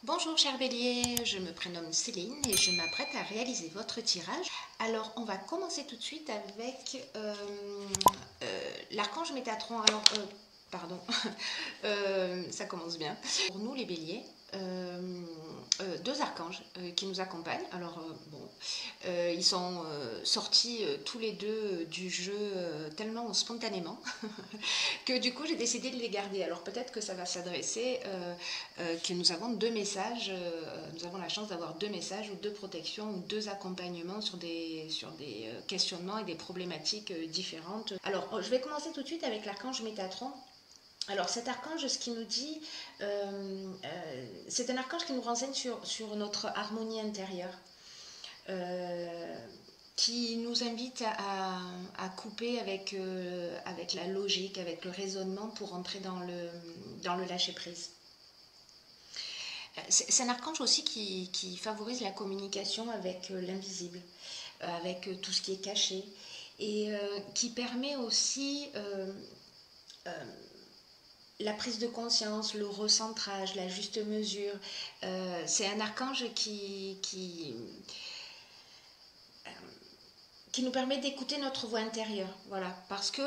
Bonjour cher bélier, je me prénomme Céline et je m'apprête à réaliser votre tirage. Alors on va commencer tout de suite avec l'archange Métatron. Alors, pardon, ça commence bien. Pour nous les béliers, deux archanges qui nous accompagnent. Alors ils sont sortis tous les deux du jeu tellement spontanément que du coup j'ai décidé de les garder. Alors peut-être que ça va s'adresser, que nous avons deux messages, nous avons la chance d'avoir deux messages ou deux protections ou deux accompagnements sur des questionnements et des problématiques différentes. Alors je vais commencer tout de suite avec l'archange Métatron. Alors cet archange, ce qu'il nous dit, c'est un archange qui nous renseigne sur notre harmonie intérieure. Qui nous invite à couper avec la logique, avec le raisonnement pour entrer dans le lâcher-prise. C'est un archange aussi qui favorise la communication avec l'invisible, avec tout ce qui est caché, et qui permet aussi la prise de conscience, le recentrage, la juste mesure. C'est un archange qui nous permet d'écouter notre voix intérieure, voilà, parce que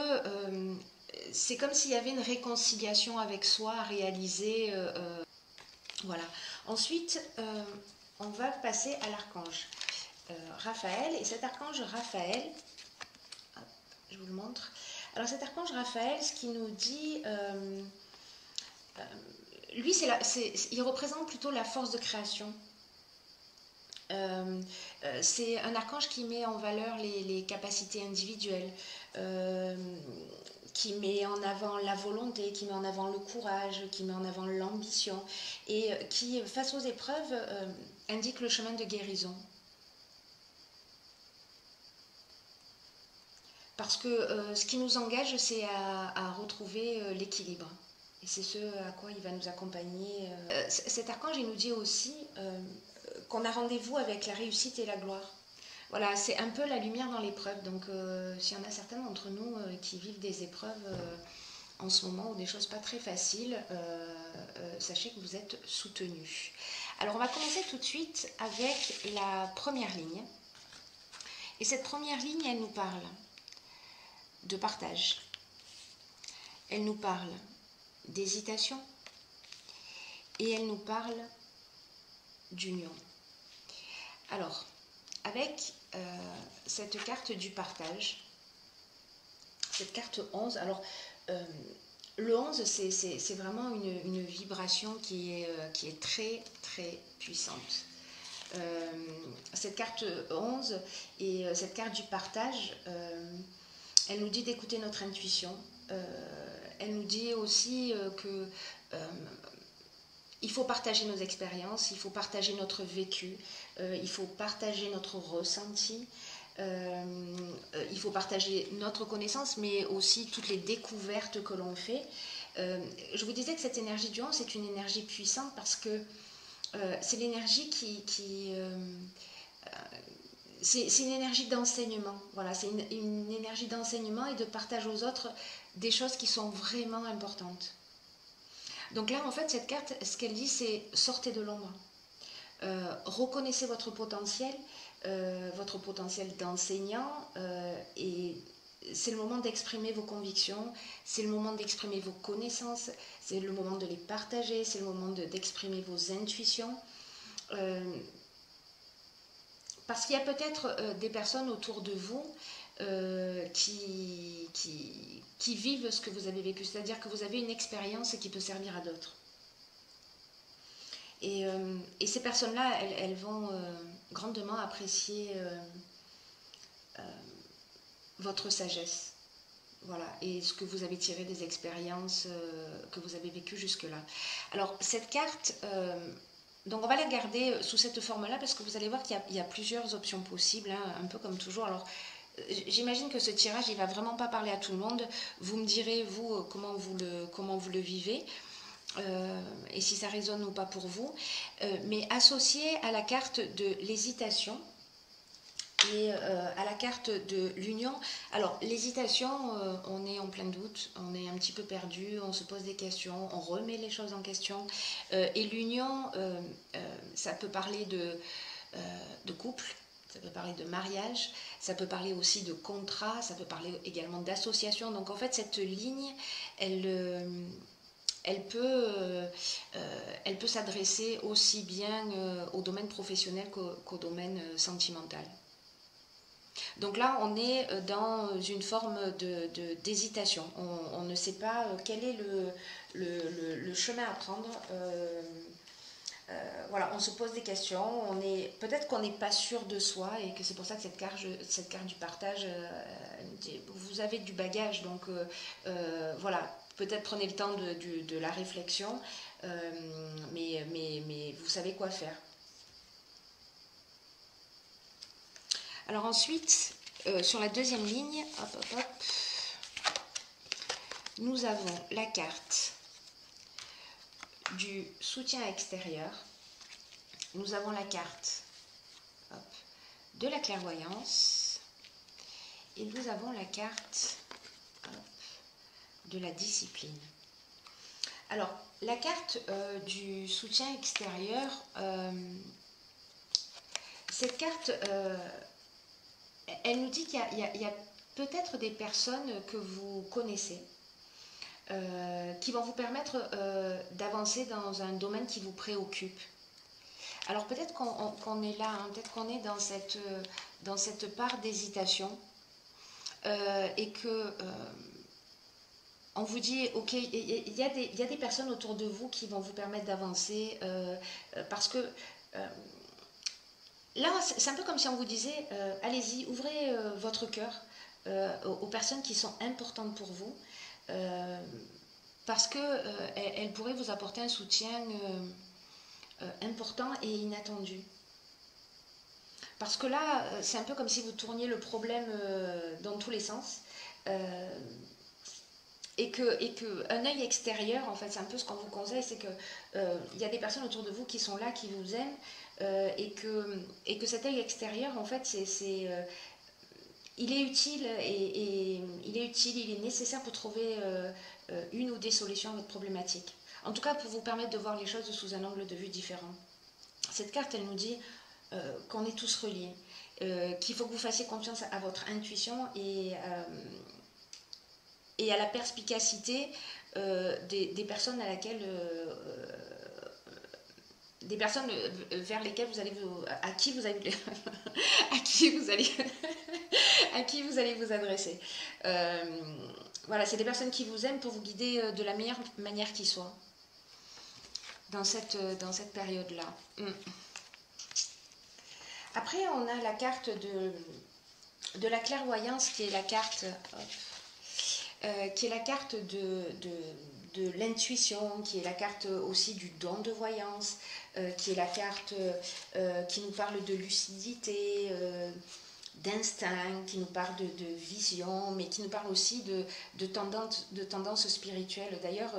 c'est comme s'il y avait une réconciliation avec soi à réaliser, voilà. Ensuite, on va passer à l'archange Raphaël, et cet archange Raphaël, hop, je vous le montre. Alors cet archange Raphaël, ce qu'il nous dit, lui, il représente plutôt la force de création. C'est un archange qui met en valeur les capacités individuelles, qui met en avant la volonté, qui met en avant le courage, qui met en avant l'ambition, et qui, face aux épreuves, indique le chemin de guérison. Parce que ce qui nous engage, c'est à retrouver l'équilibre. Et c'est ce à quoi il va nous accompagner. Cet archange, il nous dit aussi qu'on a rendez-vous avec la réussite et la gloire. Voilà, c'est un peu la lumière dans l'épreuve. Donc, s'il y en a certains d'entre nous qui vivent des épreuves en ce moment ou des choses pas très faciles, sachez que vous êtes soutenus. Alors, on va commencer tout de suite avec la première ligne. Et cette première ligne, elle nous parle de partage. Elle nous parle d'hésitation et elle nous parle d'union. Alors, avec cette carte du partage, cette carte 11, alors le 11, c'est vraiment une vibration qui est très très puissante. Cette carte 11 et cette carte du partage, elle nous dit d'écouter notre intuition. Elle nous dit aussi que il faut partager nos expériences, il faut partager notre vécu, il faut partager notre ressenti, il faut partager notre connaissance, mais aussi toutes les découvertes que l'on fait. Je vous disais que cette énergie du 11, c'est une énergie puissante parce que c'est l'énergie c'est une énergie d'enseignement. Voilà, c'est une énergie d'enseignement et de partage aux autres des choses qui sont vraiment importantes. Donc là, en fait, cette carte, ce qu'elle dit, c'est sortez de l'ombre. Reconnaissez votre potentiel d'enseignant, et c'est le moment d'exprimer vos convictions, c'est le moment d'exprimer vos connaissances, c'est le moment de les partager, c'est le moment d'exprimer vos intuitions. Parce qu'il y a peut-être des personnes autour de vous qui vivent ce que vous avez vécu, c'est-à-dire que vous avez une expérience qui peut servir à d'autres. Et ces personnes-là, elles vont grandement apprécier votre sagesse. Voilà, et ce que vous avez tiré des expériences que vous avez vécues jusque-là. Alors, cette carte, donc on va la garder sous cette forme-là parce que vous allez voir qu'il y a plusieurs options possibles, hein, un peu comme toujours. Alors, j'imagine que ce tirage, il ne va vraiment pas parler à tout le monde. Vous me direz, vous, comment vous le vivez. Et si ça résonne ou pas pour vous, mais associé à la carte de l'hésitation, et à la carte de l'union. Alors, l'hésitation, on est en plein doute, on est un petit peu perdu, on se pose des questions, on remet les choses en question. Et l'union, ça peut parler de couple, ça peut parler de mariage, ça peut parler aussi de contrat, ça peut parler également d'association. Donc, en fait, cette ligne, elle peut s'adresser aussi bien au domaine professionnel qu'au domaine sentimental. Donc là, on est dans une forme d'hésitation. On ne sait pas quel est le chemin à prendre. Voilà, on se pose des questions. Peut-être qu'on n'est pas sûr de soi et que c'est pour ça que cette carte du partage, vous avez du bagage. Donc voilà, peut-être prenez le temps de la réflexion, mais vous savez quoi faire. Alors ensuite, sur la deuxième ligne, nous avons la carte du soutien extérieur. Nous avons la carte de la clairvoyance. Et nous avons la carte de la discipline. Alors, la carte du soutien extérieur, cette carte... elle nous dit qu'il y a peut-être des personnes que vous connaissez qui vont vous permettre d'avancer dans un domaine qui vous préoccupe. Alors peut-être qu'on est là, hein, peut-être qu'on est dans cette part d'hésitation et que on vous dit, ok, il y a des personnes autour de vous qui vont vous permettre d'avancer parce que... là, c'est un peu comme si on vous disait, allez-y, ouvrez votre cœur aux personnes qui sont importantes pour vous, parce qu'elles pourraient vous apporter un soutien important et inattendu. Parce que là, c'est un peu comme si vous tourniez le problème dans tous les sens. Et que un œil extérieur, en fait, c'est un peu ce qu'on vous conseille, c'est que il y a des personnes autour de vous qui sont là, qui vous aiment, et que cet œil extérieur, en fait, il est utile il est nécessaire pour trouver une ou des solutions à votre problématique. En tout cas, pour vous permettre de voir les choses sous un angle de vue différent. Cette carte, elle nous dit qu'on est tous reliés, qu'il faut que vous fassiez confiance à votre intuition et à la perspicacité des personnes à laquelle des personnes vers lesquelles vous allez à qui vous allez à qui vous allez à qui vous allez vous adresser. Voilà, c'est des personnes qui vous aiment pour vous guider de la meilleure manière qui soit dans cette période-là. Après, on a la carte de la clairvoyance qui est la carte de l'intuition, qui est la carte aussi du don de voyance, qui est la carte qui nous parle de lucidité, d'instinct, qui nous parle de vision, mais qui nous parle aussi de tendance spirituelle. D'ailleurs,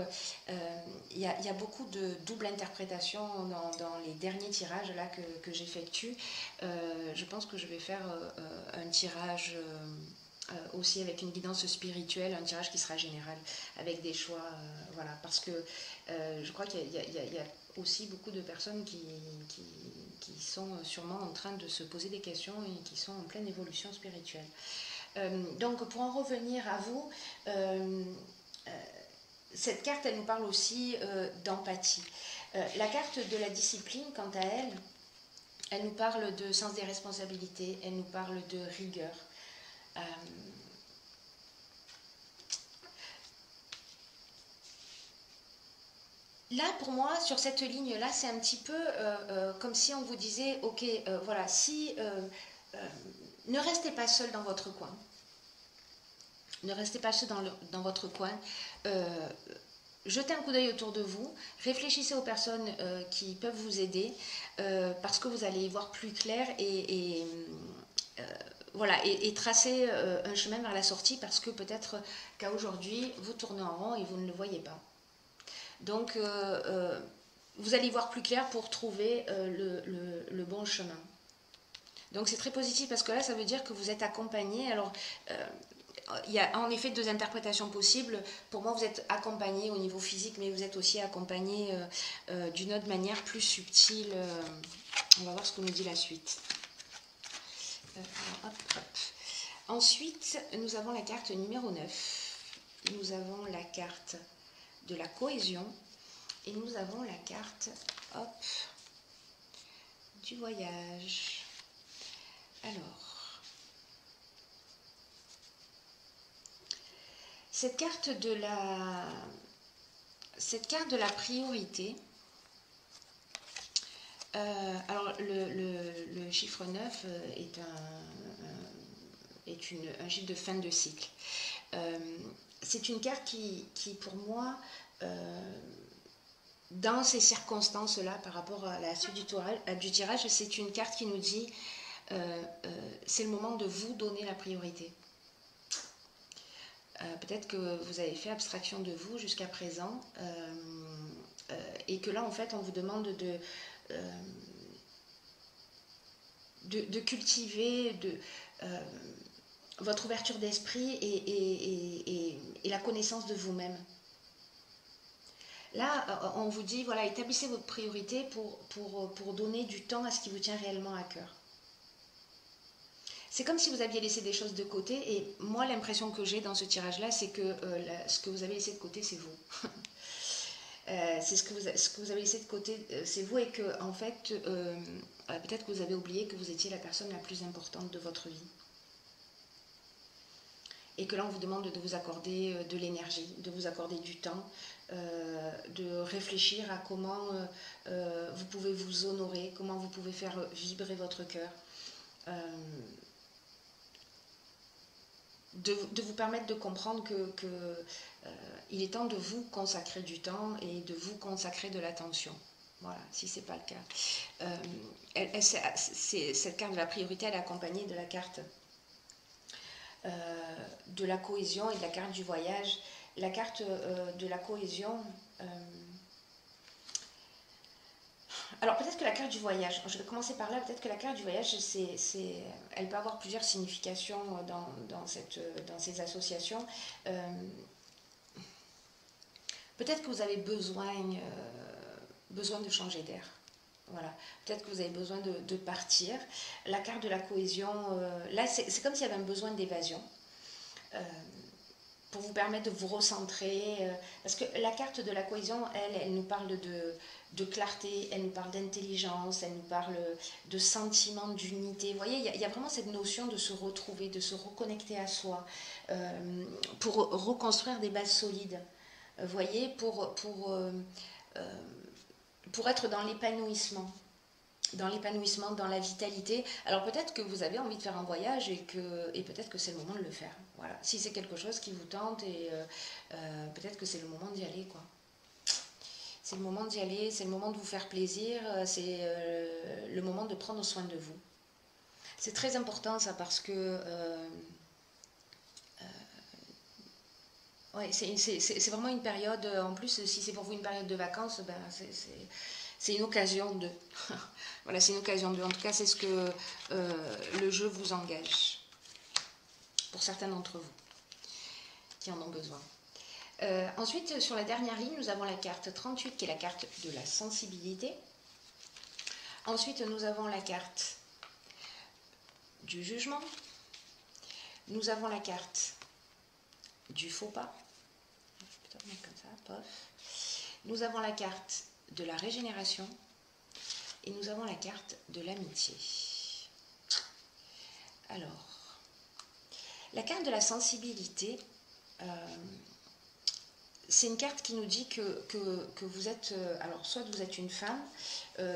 il y a beaucoup de double interprétation dans les derniers tirages là, que j'effectue. Je pense que je vais faire un tirage... aussi avec une guidance spirituelle, un tirage qui sera général, avec des choix, voilà, parce que je crois qu'il y a aussi beaucoup de personnes qui sont sûrement en train de se poser des questions et qui sont en pleine évolution spirituelle. Donc pour en revenir à vous, cette carte, elle nous parle aussi d'empathie. La carte de la discipline, quant à elle, elle nous parle de sens des responsabilités, elle nous parle de rigueur. Là, pour moi, sur cette ligne-là, c'est un petit peu comme si on vous disait, ok, voilà, si ne restez pas seul dans votre coin. Ne restez pas seul dans votre coin. Jetez un coup d'œil autour de vous, réfléchissez aux personnes qui peuvent vous aider parce que vous allez y voir plus clair voilà, et tracer un chemin vers la sortie parce que peut-être qu'à aujourd'hui, vous tournez en rond et vous ne le voyez pas. Donc, vous allez y voir plus clair pour trouver le bon chemin. Donc c'est très positif parce que là, ça veut dire que vous êtes accompagné. Alors, il y a en effet deux interprétations possibles. Pour moi, vous êtes accompagné au niveau physique, mais vous êtes aussi accompagné d'une autre manière plus subtile. On va voir ce que nous dit la suite. Alors, hop, hop. Ensuite, nous avons la carte numéro 9. Nous avons la carte de la cohésion. Et nous avons la carte, hop, du voyage. Alors, cette carte de la priorité, alors le chiffre 9 est un chiffre de fin de cycle. C'est une carte qui pour moi, dans ces circonstances-là, par rapport à la suite du tirage, c'est une carte qui nous dit c'est le moment de vous donner la priorité. Peut-être que vous avez fait abstraction de vous jusqu'à présent et que là, en fait, on vous demande de cultiver votre ouverture d'esprit et la connaissance de vous-même. Là, on vous dit, voilà, établissez votre priorité pour donner du temps à ce qui vous tient réellement à cœur. C'est comme si vous aviez laissé des choses de côté, et moi, l'impression que j'ai dans ce tirage-là, c'est que ce que vous avez laissé de côté, c'est vous. C'est ce que vous avez laissé de côté, c'est vous, et que, en fait, peut-être que vous avez oublié que vous étiez la personne la plus importante de votre vie. Et que là, on vous demande de vous accorder de l'énergie, de vous accorder du temps, de réfléchir à comment vous pouvez vous honorer, comment vous pouvez faire vibrer votre cœur, de vous permettre de comprendre que il est temps de vous consacrer du temps et de vous consacrer de l'attention. Voilà, si ce n'est pas le cas. Cette carte de la priorité, elle est accompagnée de la carte de la cohésion et de la carte du voyage. La carte de la cohésion, alors peut-être que la carte du voyage, je vais commencer par là, peut-être que la carte du voyage, elle peut avoir plusieurs significations dans ces associations. Peut-être que vous avez besoin de changer d'air. Voilà. Peut-être que vous avez besoin de partir. La carte de la cohésion, là, c'est comme s'il y avait un besoin d'évasion. Pour vous permettre de vous recentrer. Parce que la carte de la cohésion, elle nous parle de clarté, elle nous parle d'intelligence, elle nous parle de sentiment d'unité. Vous voyez, il y a vraiment cette notion de se retrouver, de se reconnecter à soi, pour reconstruire des bases solides. Vous voyez, pour être dans l'épanouissement, dans la vitalité. Alors peut-être que vous avez envie de faire un voyage et peut-être que c'est le moment de le faire. Voilà. Si c'est quelque chose qui vous tente, et peut-être que c'est le moment d'y aller, quoi. C'est le moment d'y aller, c'est le moment de vous faire plaisir, c'est le moment de prendre soin de vous. C'est très important ça, parce que ouais, c'est vraiment une période, en plus si c'est pour vous une période de vacances, ben, c'est une occasion de. Voilà, c'est une occasion de. En tout cas, c'est ce que le jeu vous engage. Pour certains d'entre vous qui en ont besoin. Ensuite, sur la dernière ligne, nous avons la carte 38 qui est la carte de la sensibilité. Ensuite, nous avons la carte du jugement. Nous avons la carte du faux pas. Peut-être mettre comme ça, pof. Nous avons la carte de la régénération. Et nous avons la carte de l'amitié. Alors, la carte de la sensibilité, c'est une carte qui nous dit que vous êtes, alors soit vous êtes une femme,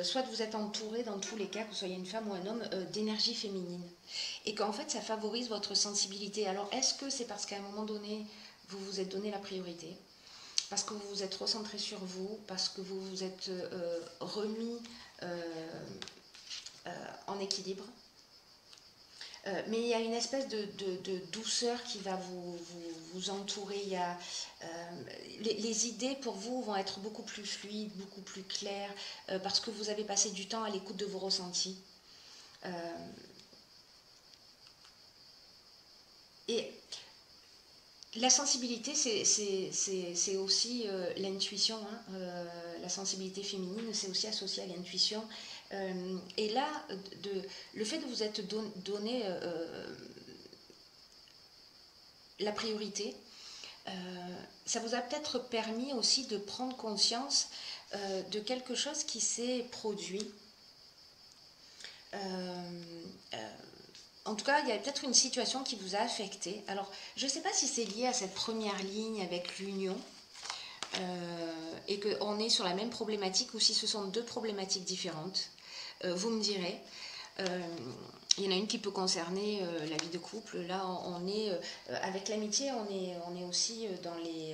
soit vous êtes entouré, dans tous les cas, que vous soyez une femme ou un homme, d'énergie féminine. Et qu'en fait, ça favorise votre sensibilité. Alors, est-ce que c'est parce qu'à un moment donné, vous vous êtes donné la priorité ? Parce que vous vous êtes recentré sur vous, parce que vous vous êtes remis en équilibre. Mais il y a une espèce de douceur qui va vous entourer. Il y a, les idées pour vous vont être beaucoup plus fluides, beaucoup plus claires, parce que vous avez passé du temps à l'écoute de vos ressentis. Et la sensibilité, c'est aussi l'intuition. Hein. La sensibilité féminine, c'est aussi associé à l'intuition. Et là, le fait de vous être donné la priorité, ça vous a peut-être permis aussi de prendre conscience de quelque chose qui s'est produit. En tout cas, il y a peut-être une situation qui vous a affecté. Alors, je ne sais pas si c'est lié à cette première ligne avec l'union et qu'on est sur la même problématique ou si ce sont deux problématiques différentes. Vous me direz. Il y en a une qui peut concerner la vie de couple. Là, on est avec l'amitié, on est aussi dans les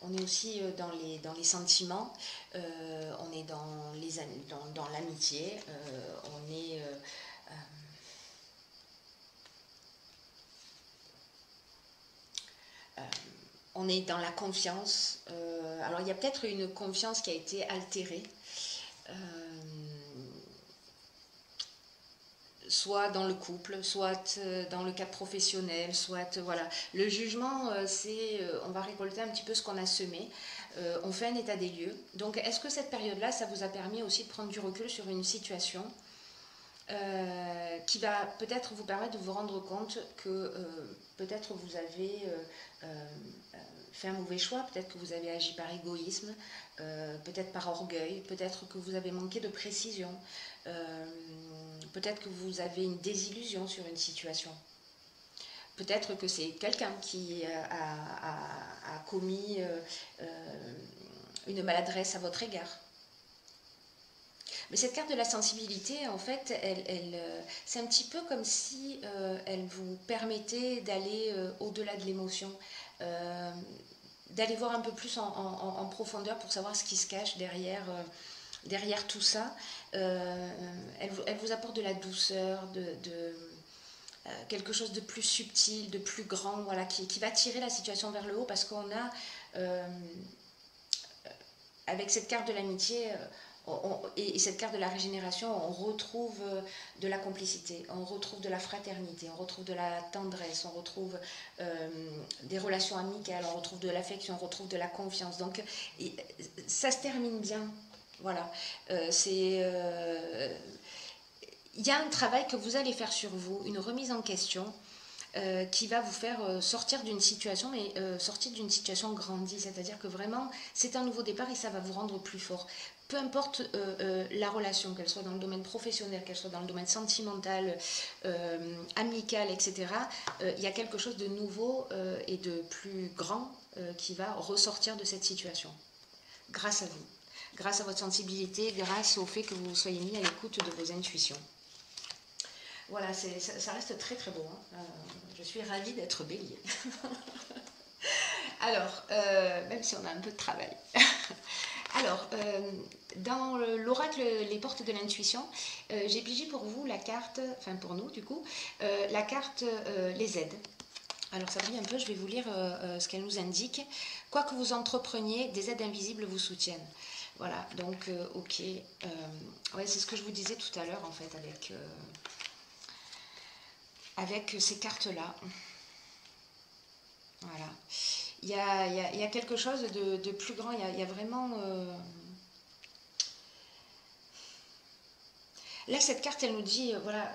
dans les sentiments, on est dans l'amitié, on est on est dans la confiance. Alors il y a peut-être une confiance qui a été altérée. Soit dans le couple, soit dans le cadre professionnel, soit voilà. Le jugement, c'est on va récolter un petit peu ce qu'on a semé. On fait un état des lieux. Donc, est-ce que cette période-là, ça vous a permis aussi de prendre du recul sur une situation qui va peut-être vous permettre de vous rendre compte que peut-être vous avez fait un mauvais choix, peut-être que vous avez agi par égoïsme, peut-être par orgueil, peut-être que vous avez manqué de précision, peut-être que vous avez une désillusion sur une situation. Peut-être que c'est quelqu'un qui a commis une maladresse à votre égard. Mais cette carte de la sensibilité, en fait, c'est un petit peu comme si elle vous permettait d'aller au-delà de l'émotion, d'aller voir un peu plus en profondeur pour savoir ce qui se cache derrière tout ça. Elle vous apporte de la douceur, quelque chose de plus subtil, de plus grand, voilà, qui va tirer la situation vers le haut parce qu'on a, avec cette carte de l'amitié, et cette carte de la régénération, on retrouve de la complicité, on retrouve de la fraternité, on retrouve de la tendresse, on retrouve des relations amicales, on retrouve de l'affection, on retrouve de la confiance. Donc ça se termine bien. Voilà. Il y a un travail que vous allez faire sur vous, une remise en question qui va vous faire sortir d'une situation, mais sortir d'une situation grandie. C'est-à-dire que vraiment, c'est un nouveau départ et ça va vous rendre plus fort. Peu importe la relation, qu'elle soit dans le domaine professionnel, qu'elle soit dans le domaine sentimental, amical, etc., il y a quelque chose de nouveau et de plus grand qui va ressortir de cette situation. Grâce à vous. Grâce à votre sensibilité, grâce au fait que vous soyez mis à l'écoute de vos intuitions. Voilà, ça reste très très beau. Hein. Je suis ravie d'être bélier. Alors, même si on a un peu de travail. Alors, dans l'oracle Les Portes de l'Intuition, j'ai pigé pour vous la carte, enfin pour nous du coup, la carte Les Aides. Alors ça brille un peu, je vais vous lire ce qu'elle nous indique. Quoi que vous entrepreniez, des aides invisibles vous soutiennent. Voilà, donc ok. Ouais, c'est ce que je vous disais tout à l'heure en fait avec ces cartes-là. Voilà. Il y a quelque chose de plus grand, il y a vraiment... Là, cette carte, elle nous dit, voilà,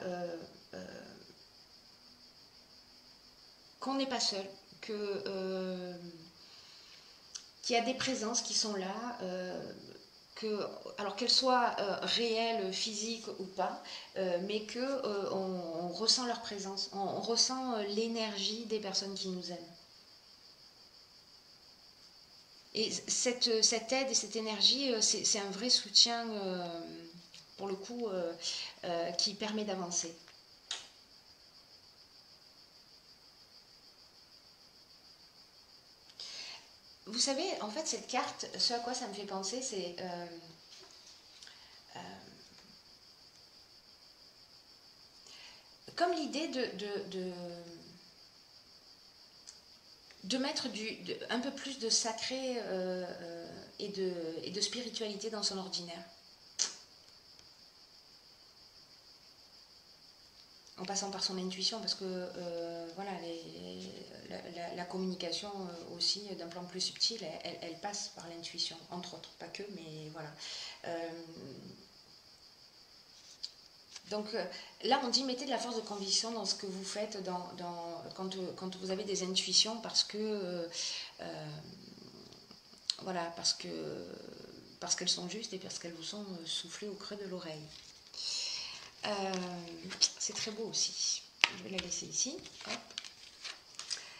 qu'on n'est pas seul, qu'il y a des présences qui sont là, alors qu'elles soient réelles, physiques ou pas, mais qu'on ressent leur présence, on ressent l'énergie des personnes qui nous aiment. Et cette aide et cette énergie, c'est un vrai soutien, pour le coup, qui permet d'avancer. Vous savez, en fait, cette carte, ce à quoi ça me fait penser, c'est... comme l'idée de mettre un peu plus de sacré et de spiritualité dans son ordinaire. en passant par son intuition, parce que voilà, la communication aussi, d'un plan plus subtil, elle passe par l'intuition, entre autres, pas que, mais voilà. Donc là, on dit mettez de la force de conviction dans ce que vous faites quand vous avez des intuitions, parce que voilà, parce qu'elles sont justes et parce qu'elles vous sont soufflées au creux de l'oreille. C'est très beau aussi. Je vais la laisser ici. Hop.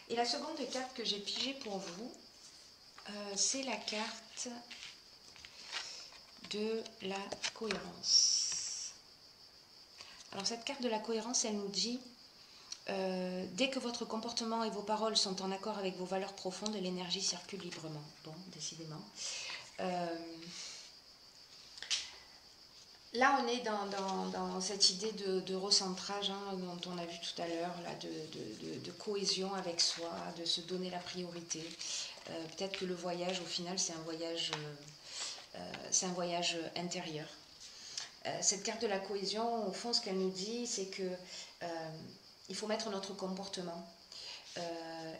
Et la seconde carte que j'ai pigée pour vous, c'est la carte de la cohérence. Alors cette carte de la cohérence, elle nous dit dès que votre comportement et vos paroles sont en accord avec vos valeurs profondes, l'énergie circule librement. Bon, décidément. Là, on est dans cette idée de recentrage dont on a vu tout à l'heure, de cohésion avec soi, de se donner la priorité. Peut-être que le voyage, au final, c'est un voyage intérieur. Cette carte de la cohésion, au fond, ce qu'elle nous dit, c'est que il faut mettre notre comportement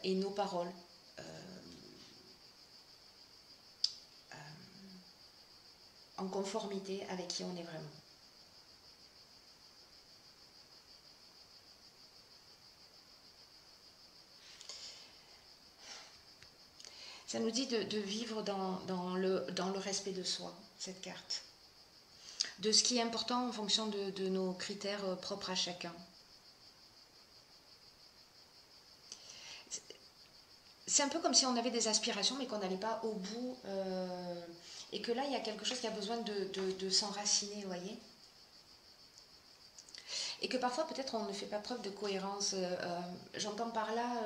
et nos paroles en conformité avec qui on est vraiment. Ça nous dit de vivre dans le respect de soi, cette carte. De ce qui est important en fonction de nos critères propres à chacun. C'est un peu comme si on avait des aspirations mais qu'on n'allait pas au bout et que là il y a quelque chose qui a besoin de s'enraciner, vous voyez, et que parfois peut-être on ne fait pas preuve de cohérence. J'entends par là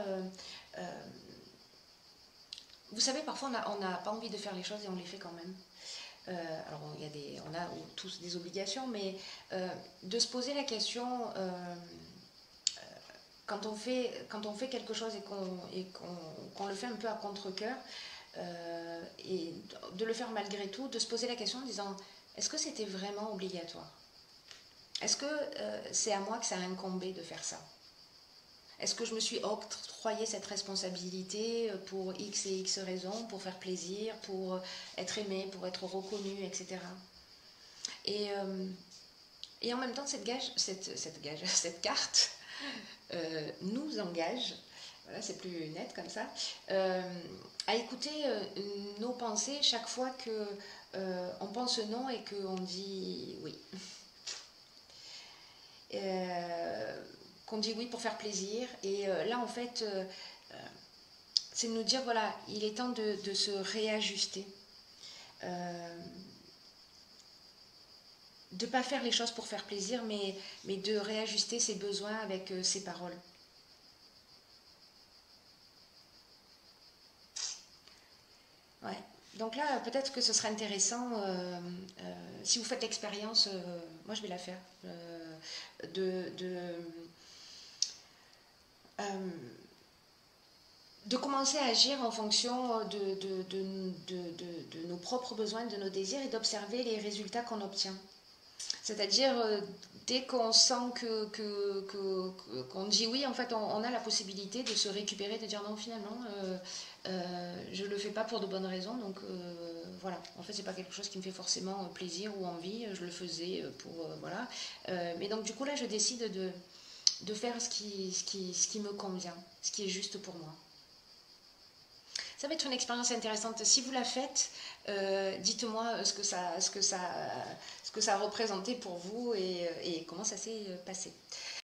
vous savez, parfois on n'a pas envie de faire les choses et on les fait quand même. Alors on a tous des obligations, mais de se poser la question quand on fait quelque chose et qu'on le fait un peu à contre-cœur, et de le faire malgré tout, de se poser la question en disant est-ce que c'était vraiment obligatoire? Est-ce que c'est à moi que ça a incombé de faire ça? Est-ce que je me suis octroyé cette responsabilité pour X et X raisons, pour faire plaisir, pour être aimé, pour être reconnu, etc. Et en même temps, cette carte nous engage, voilà, c'est plus net comme ça, à écouter nos pensées chaque fois que on pense non et qu'on dit oui. Qu'on dit oui pour faire plaisir. Et là, en fait, c'est de nous dire, voilà, il est temps de se réajuster. De ne pas faire les choses pour faire plaisir, mais de réajuster ses besoins avec ses paroles. Ouais. Donc là, peut-être que ce serait intéressant, si vous faites l'expérience, moi je vais la faire, de commencer à agir en fonction de nos propres besoins, de nos désirs, et d'observer les résultats qu'on obtient. C'est-à-dire, dès qu'on sent qu'on dit oui, en fait, on a la possibilité de se récupérer, de dire non, finalement, je ne le fais pas pour de bonnes raisons, donc voilà. En fait, c'est pas quelque chose qui me fait forcément plaisir ou envie, je le faisais pour, voilà. Mais donc, du coup, là, je décide de faire ce qui me convient, ce qui est juste pour moi. Ça va être une expérience intéressante. Si vous la faites, dites-moi ce que ça a représenté pour vous et comment ça s'est passé.